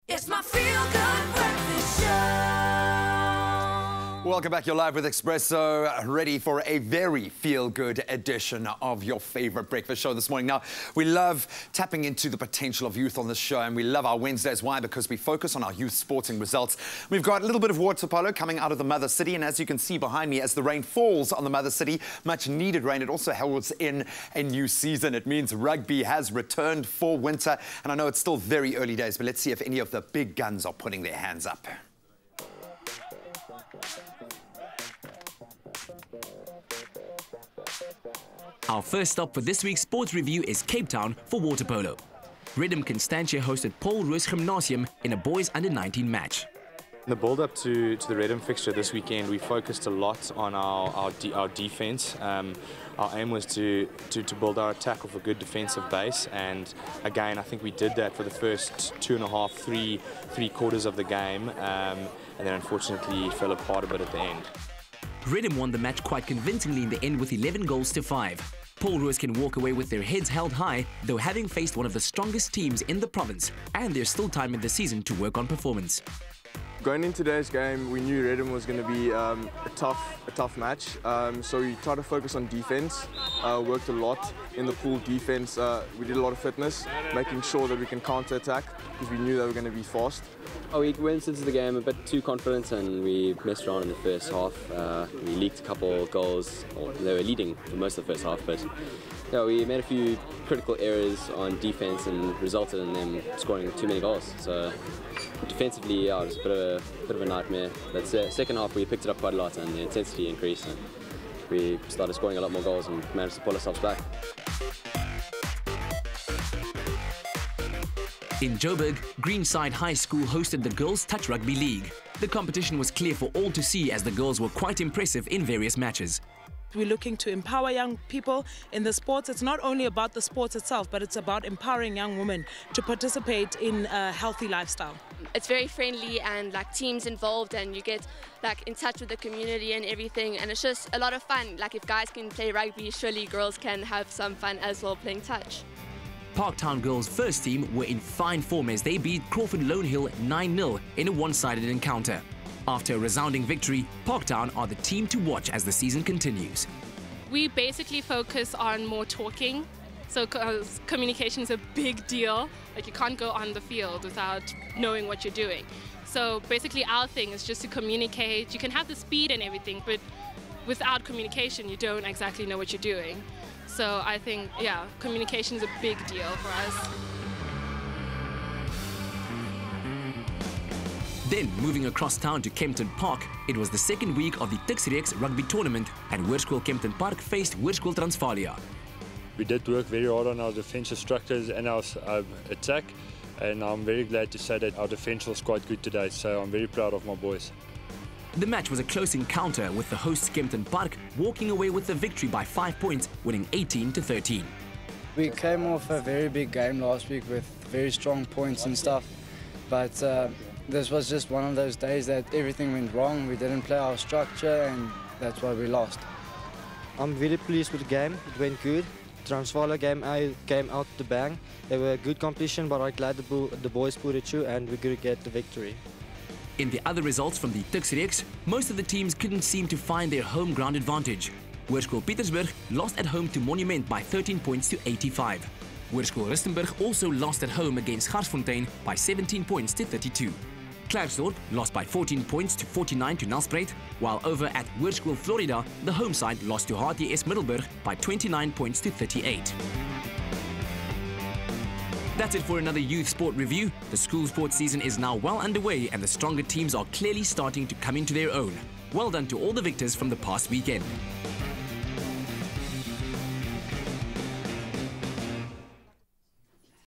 It's my feel-good breakfast show. Welcome back. You're live with Expresso, ready for a very feel-good edition of your favorite breakfast show this morning. Now, we love tapping into the potential of youth on this show, and we love our Wednesdays. Why? Because we focus on our youth sporting results. We've got a little bit of water polo coming out of the mother city, and as you can see behind me, as the rain falls on the mother city, much needed rain, it also heralds in a new season. It means rugby has returned for winter, and I know it's still very early days, but let's see if any of the big guns are putting their hands up. Our first stop for this week's sports review is Cape Town for water polo. Rhythm Constantia hosted Polo Gymnasium in a boys under-19 match. In the build-up to the Rhythm fixture this weekend, we focused a lot on our defence. Our aim was to build our attack off a good defensive base, and again, I think we did that for the first 2.5, three quarters of the game, and then unfortunately fell apart a bit at the end. Rhythm won the match quite convincingly in the end with 11 goals to 5. Polroos can walk away with their heads held high, though having faced one of the strongest teams in the province, and there's still time in the season to work on performance. Going into today's game, we knew Rhythm was going to be a tough match, so we tried to focus on defense, worked a lot in the pool defense. We did a lot of fitness, making sure that we can counter-attack, because we knew they were going to be fast. We went into the game a bit too confident, and we messed around in the first half. We leaked a couple goals, or they were leading for most of the first half, but yeah, we made a few critical errors on defense and resulted in them scoring too many goals. So defensively, yeah, it was a bit of a nightmare. But second half, we picked it up quite a lot, and the intensity increased, and we started scoring a lot more goals and managed to pull ourselves back. In Joburg, Greenside High School hosted the Girls Touch Rugby League. The competition was clear for all to see as the girls were quite impressive in various matches. We're looking to empower young people in the sports. It's not only about the sports itself, but it's about empowering young women to participate in a healthy lifestyle. It's very friendly and like teams involved, and you get like in touch with the community and everything, and it's just a lot of fun. Like if guys can play rugby, surely girls can have some fun as well playing touch. Parktown girls' first team were in fine form as they beat Crawford Lonehill 9-0 in a one-sided encounter. After a resounding victory, Parktown are the team to watch as the season continues. We basically focus on more talking, so communication is a big deal. Like you can't go on the field without knowing what you're doing. So basically our thing is just to communicate. You can have the speed and everything, but without communication you don't exactly know what you're doing. So I think, yeah, communication is a big deal for us. Then, moving across town to Kempton Park, it was the second week of the Expresso rugby tournament, and Hoërskool Kempton Park faced Hoërskool Transvalia. We did work very hard on our defensive structures and our attack, and I'm very glad to say that our defense was quite good today, so I'm very proud of my boys. The match was a close encounter, with the hosts Kempton Park walking away with the victory by 5 points, winning 18-13. We came off a very big game last week with very strong points and stuff, but this was just one of those days that everything went wrong. We didn't play our structure, and that's why we lost. I'm very pleased with the game. It went good. Transvaal came out the bang. They were a good competition, but I'm glad the boys put it through and we could get the victory. In the other results from the Expresso, most of the teams couldn't seem to find their home ground advantage. Hoërskool Pietersburg lost at home to Monument by 13 points to 85. Hoërskool Rustenburg also lost at home against Garsfontein by 17 points to 32. Klerksdorp lost by 14 points to 49 to Nelspruit, while over at Hoërskool Florida, the home side lost to HTS Middelburg by 29 points to 38. That's it for another youth sport review. The school sports season is now well underway, and the stronger teams are clearly starting to come into their own. Well done to all the victors from the past weekend.